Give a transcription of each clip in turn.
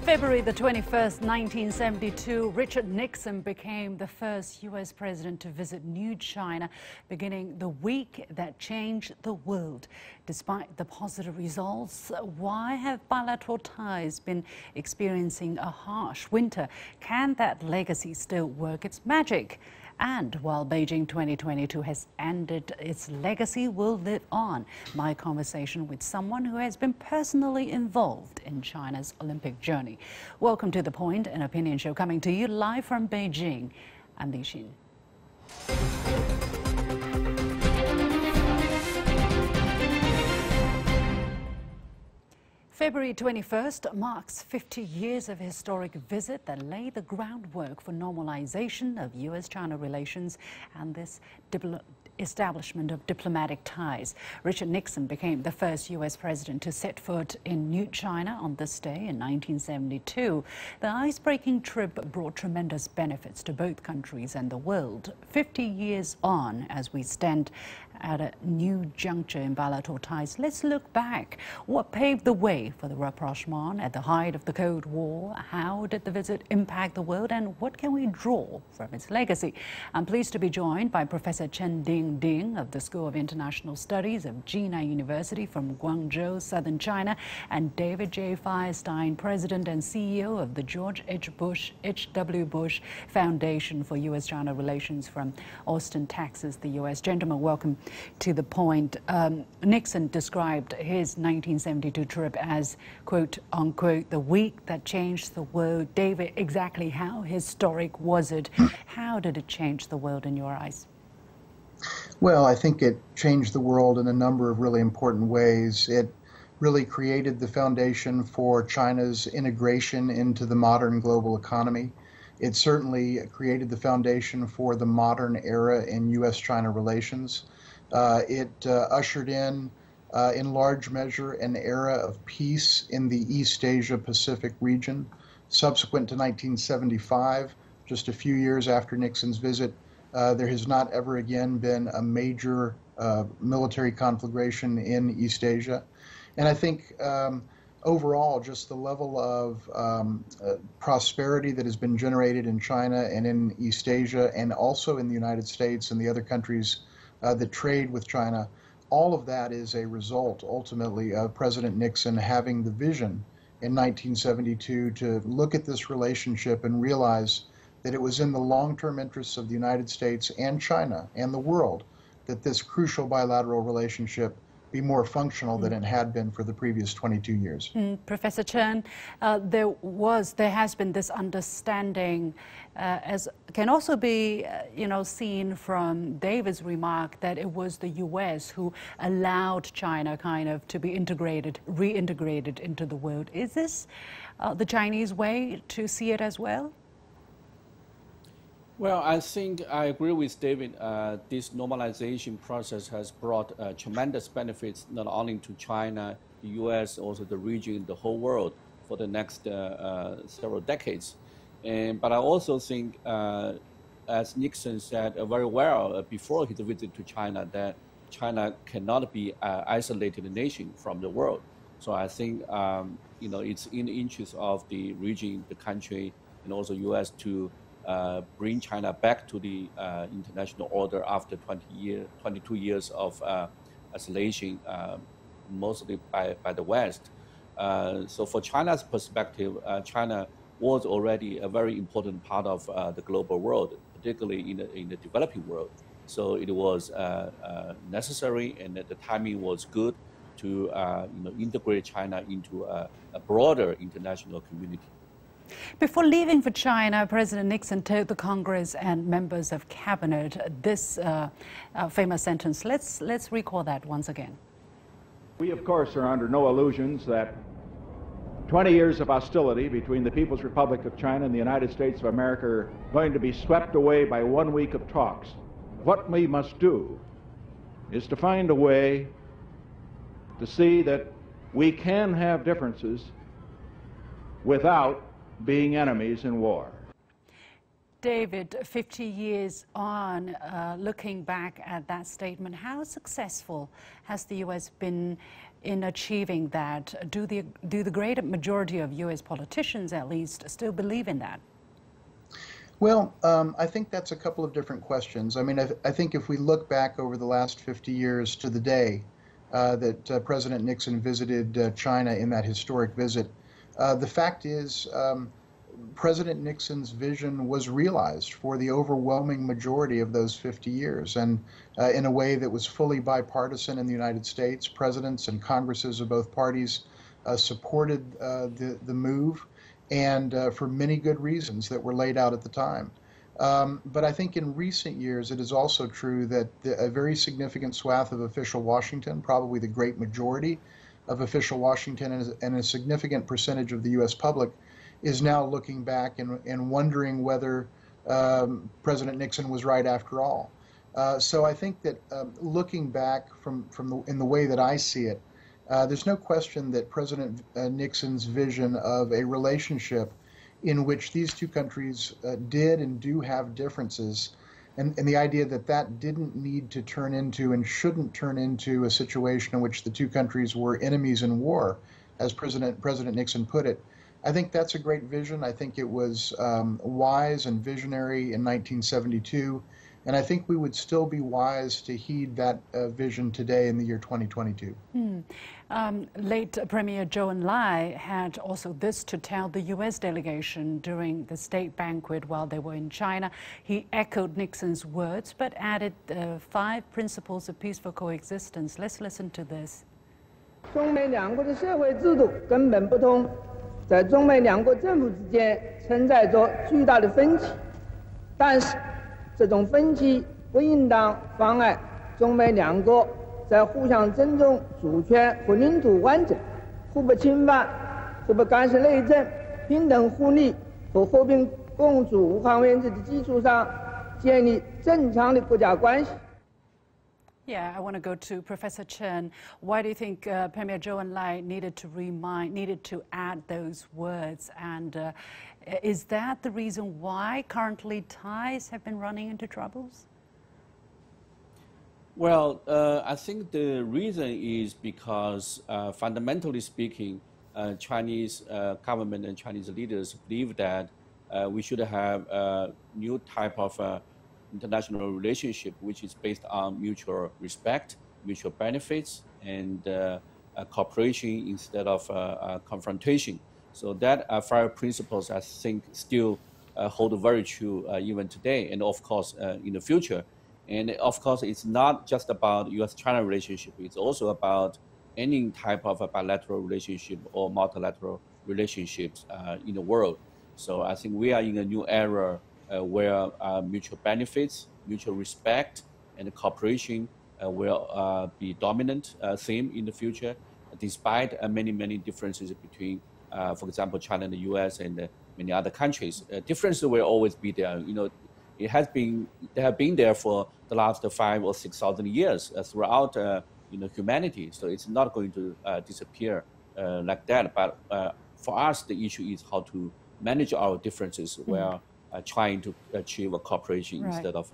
February the 21st, 1972, Richard Nixon became the first U.S. president to visit New China, beginning the week that changed the world. Despite the positive results, why have bilateral ties been experiencing a harsh winter? Can that legacy still work its magic? And while Beijing 2022 has ended, its legacy will live on. My conversation with someone who has been personally involved in China's Olympic journey. Welcome to The Point, an opinion show coming to you live from Beijing. I'm Li Xin. February 21st marks 50 years of historic visit that laid the groundwork for normalization of U.S.-China relations and this establishment of diplomatic ties. Richard Nixon became the first U.S. president to set foot in New China on this day in 1972. The ice-breaking trip brought tremendous benefits to both countries and the world. 50 years on, as we stand at a new juncture in bilateral ties, let's look back. What paved the way for the rapprochement at the height of the Cold War? How did the visit impact the world, and what can we draw from its legacy? I'm pleased to be joined by Professor Chen Ding of the School of International Studies of China-U.S. from Guangzhou, southern China, and David J. Firestein, President and CEO of the George H.W. Bush Foundation for U.S.-China Relations from Austin, Texas, the U.S. Gentlemen, welcome to The Point. Nixon described his 1972 trip as, quote unquote, the week that changed the world. David, exactly how historic was it? How did it change the world in your eyes? Well, I think it changed the world in a number of really important ways. It really created the foundation for China's integration into the modern global economy. It certainly created the foundation for the modern era in U.S.-China relations. It ushered in large measure, an era of peace in the East Asia-Pacific region. Subsequent to 1975, just a few years after Nixon's visit, there has not ever again been a major military conflagration in East Asia. And I think overall, just the level of prosperity that has been generated in China and in East Asia, and also in the United States and the other countries that trade with China, all of that is a result, ultimately, of President Nixon having the vision in 1972 to look at this relationship and realize that it was in the long-term interests of the United States and China and the world that this crucial bilateral relationship be more functional than it had been for the previous 22 years. Professor Chen, there has been this understanding, as can also be, seen from David's remark, that it was the U.S. who allowed China kind of to be reintegrated into the world. Is this the Chinese way to see it as well? Well, I think I agree with David. This normalization process has brought tremendous benefits not only to China, the U.S., also the region, the whole world for the next several decades. But I also think, as Nixon said very well before his visit to China, that China cannot be an isolated nation from the world. So I think it's in the interest of the region, the country, and also U.S. to bring China back to the international order after 22 years of isolation, mostly by the West. So for China's perspective, China was already a very important part of the global world, particularly in the developing world. So it was necessary, and the timing was good to integrate China into a broader international community. Before leaving for China, President Nixon told the Congress and members of cabinet this famous sentence. Let's recall that once again. We, of course, are under no illusions that 20 years of hostility between the People's Republic of China and the United States of America are going to be swept away by 1 week of talks. What we must do is to find a way to see that we can have differences without being enemies in war. David, 50 years on, looking back at that statement, how successful has the U.S. been in achieving that? Do the great majority of U.S. politicians, at least, still believe in that? Well, I think that's a couple of different questions. I mean, I think if we look back over the last 50 years to the day that President Nixon visited China in that historic visit, the fact is President Nixon's vision was realized for the overwhelming majority of those 50 years, and in a way that was fully bipartisan in the United States. Presidents and Congresses of both parties supported the move, and for many good reasons that were laid out at the time. But I think in recent years, it is also true that a very significant swath of official Washington, probably the great majority of official Washington and a significant percentage of the U.S. public, is now looking back and wondering whether President Nixon was right after all. So I think that looking back in the way that I see it, there's no question that President Nixon's vision of a relationship in which these two countries did and do have differences, and the idea that that didn't need to turn into and shouldn't turn into a situation in which the two countries were enemies in war, as President Nixon put it. I think that's a great vision. I think it was wise and visionary in 1972, and I think we would still be wise to heed that vision today in the year 2022. Late Premier Zhou Enlai had also this to tell the U.S. delegation during the state banquet while they were in China. He echoed Nixon's words, but added 5 principles of peaceful coexistence. Let's listen to this. 中美两国的社会制度根本不同，在中美两国政府之间存在着巨大的分歧，但是这种分歧不应当妨碍中美两国在互相尊重主权和领土完整、互不侵犯、互不干涉内政、平等互利和和平共处无抗原则的基础上建立正常的国家关系。 Yeah, I want to go to Professor Chen. Why do you think Premier Zhou Enlai needed to add those words? And is that the reason why currently ties have been running into troubles? Well, I think the reason is because, fundamentally speaking, Chinese government and Chinese leaders believe that we should have a new type of international relationship, which is based on mutual respect, mutual benefits, and cooperation instead of confrontation. So that 5 principles, I think, still hold very true even today, and of course in the future. And of course, it's not just about U.S.-China relationship. It's also about any type of a bilateral relationship or multilateral relationships in the world. So I think we are in a new era where mutual benefits, mutual respect, and cooperation will be dominant theme in the future, despite many differences between, for example, China and the U.S. and many other countries. Differences will always be there. You know, they have been there for the last 5,000 or 6,000 years throughout humanity. So it's not going to disappear like that. But for us, the issue is how to manage our differences while trying to achieve a cooperation instead of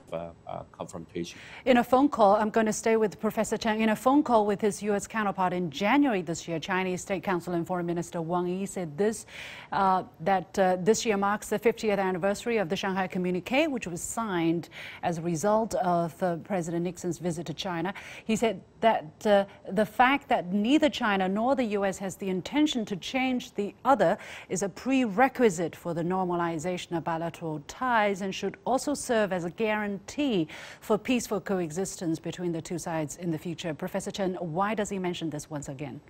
confrontation. In a phone call, I'm going to stay with Professor Chen. In a phone call with his U.S. counterpart in January this year, Chinese State Council and Foreign Minister Wang Yi said this, that this year marks the 50th anniversary of the Shanghai Communique, which was signed as a result of President Nixon's visit to China. He said that the fact that neither China nor the U.S. has the intention to change the other is a prerequisite for the normalization of bilateral ties and should also serve as a guarantee for peaceful coexistence between the two sides in the future. Professor Chen, why does he mention this once again?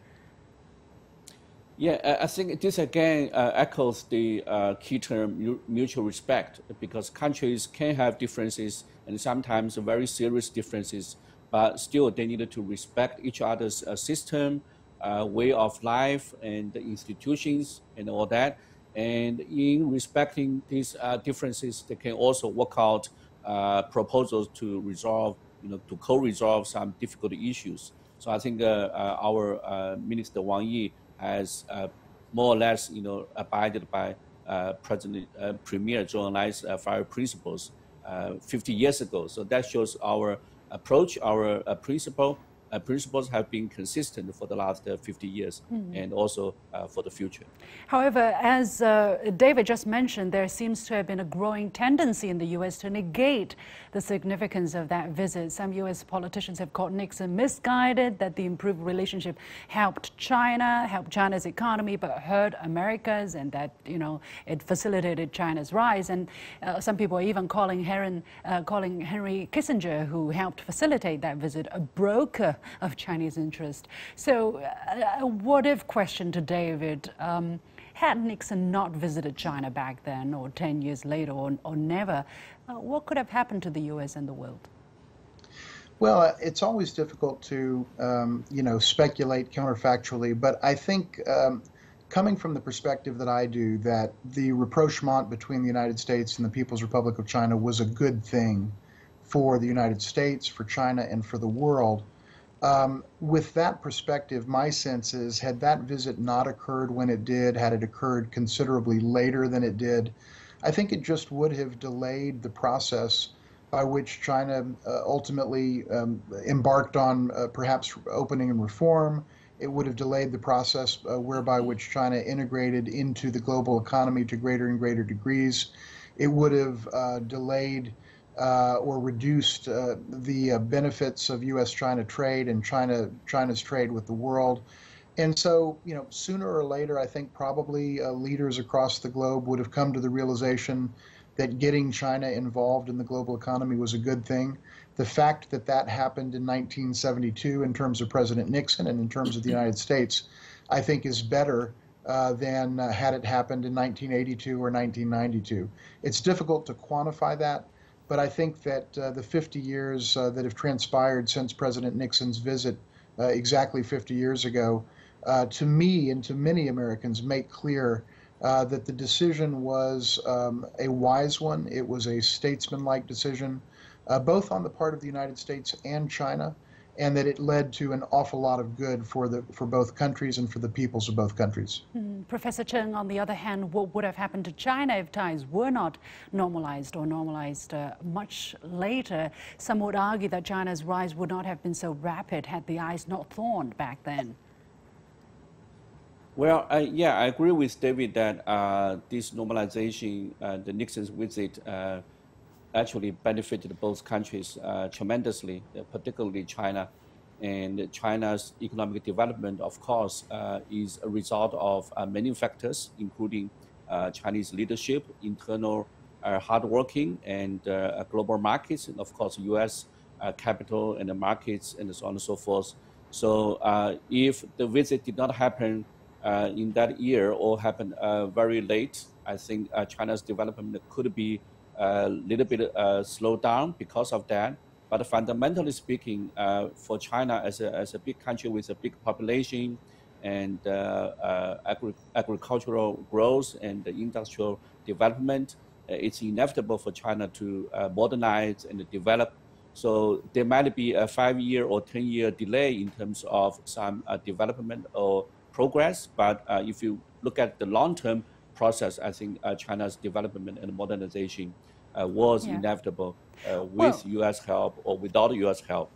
Yeah, I think this again echoes the key term mutual respect, because countries can have differences and sometimes very serious differences, but still they needed to respect each other's system, way of life and institutions and all that. And in respecting these differences, they can also work out proposals to resolve, to co-resolve some difficult issues. So I think our Minister Wang Yi has more or less, abided by Premier Zhou Enlai's 5 principles 50 years ago. So that shows our approach, our principle principles have been consistent for the last 50 years and also for the future. However, as David just mentioned, there seems to have been a growing tendency in the U.S. to negate the significance of that visit. Some U.S. politicians have called Nixon misguided, that the improved relationship helped China's economy, but hurt America's, and that, you know, it facilitated China's rise. And some people are even calling Henry Kissinger, who helped facilitate that visit, a broker of Chinese interest. So a what-if question to David. Had Nixon not visited China back then, or 10 years later, or never, what could have happened to the U.S. and the world? Well, it's always difficult to, speculate counterfactually, but I think coming from the perspective that I do, that the rapprochement between the United States and the People's Republic of China was a good thing for the United States, for China, and for the world. With that perspective, my sense is, had that visit not occurred when it did, had it occurred considerably later than it did, I think it just would have delayed the process by which China ultimately embarked on perhaps opening and reform. It would have delayed the process whereby which China integrated into the global economy to greater and greater degrees. It would have delayed or reduced the benefits of U.S.-China trade and China's trade with the world. And so, sooner or later, I think probably leaders across the globe would have come to the realization that getting China involved in the global economy was a good thing. The fact that that happened in 1972 in terms of President Nixon and in terms of the United States, I think is better than had it happened in 1982 or 1992. It's difficult to quantify that, but I think that the 50 years that have transpired since President Nixon's visit exactly 50 years ago, to me and to many Americans, make clear that the decision was a wise one. It was a statesmanlike decision, both on the part of the United States and China, and that it led to an awful lot of good for both countries and for the peoples of both countries. Professor Cheng, on the other hand, what would have happened to China if ties were not normalized or normalized much later? Some would argue that China's rise would not have been so rapid had the ice not thawed back then. Well, yeah, I agree with David that this normalization, the Nixon's visit, actually benefited both countries tremendously, particularly China. And China's economic development, of course, is a result of many factors, including Chinese leadership, internal hardworking, and global markets, and of course, U.S. capital and the markets, and so on and so forth. So if the visit did not happen in that year or happened very late, I think China's development could be a little bit slowed down because of that. But fundamentally speaking, for China as a big country with a big population and agricultural growth and industrial development, it's inevitable for China to modernize and develop. So there might be a 5-year or 10-year delay in terms of some development or progress. But if you look at the long-term process, I think China's development and modernization was inevitable with U.S. help or without U.S. help.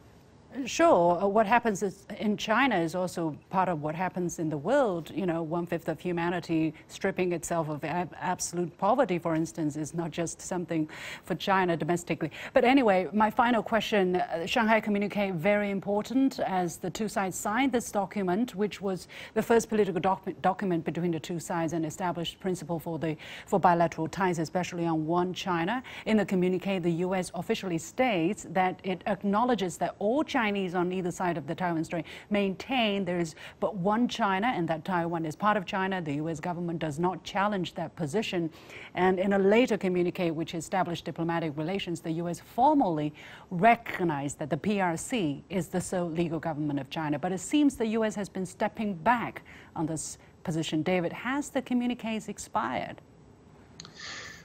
Sure. What happens in China is also part of what happens in the world. 1/5 of humanity stripping itself of absolute poverty, for instance, is not just something for China domestically. But anyway, my final question, Shanghai Communique, very important, as the two sides signed this document, which was the first political document between the two sides and established principle for bilateral ties, especially on one China. In the communique, the U.S. officially states that it acknowledges that all Chinese on either side of the Taiwan Strait maintain there is but one China and that Taiwan is part of China. The U.S. government does not challenge that position. And in a later communique which established diplomatic relations, the U.S. formally recognized that the PRC is the sole legal government of China. But it seems the U.S. has been stepping back on this position. David, has the communiques expired?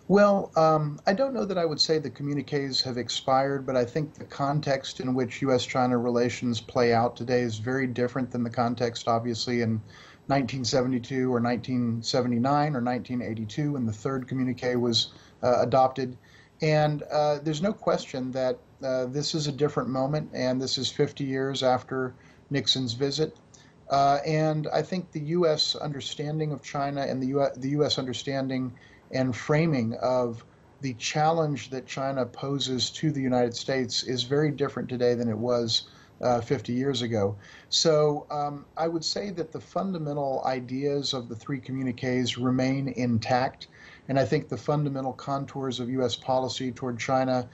Well, I don't know that I would say the communiques have expired, but I think the context in which U.S.-China relations play out today is very different than the context, obviously, in 1972 or 1979 or 1982 when the third communique was adopted. And there's no question that this is a different moment, and this is 50 years after Nixon's visit. And I think the U.S. understanding of China and the U.S. understanding and framing of the challenge that China poses to the United States is very different today than it was 50 years ago. So I would say that the fundamental ideas of the three communiques remain intact. And I think the fundamental contours of U.S. policy toward China,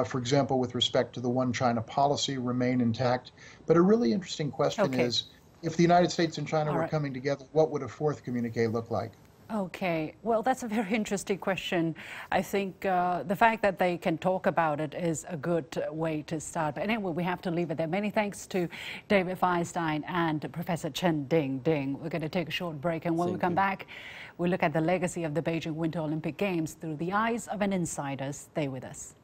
for example, with respect to the one China policy, remain intact. But a really interesting question is, if the United States and China were coming together, what would a fourth communique look like? Okay, well, that's a very interesting question. I think the fact that they can talk about it is a good way to start. But anyway, we have to leave it there. Many thanks to David Feinstein and Professor Chen Ding. We're going to take a short break, and when we come back, we look at the legacy of the Beijing Winter Olympic Games through the eyes of an insider. Stay with us.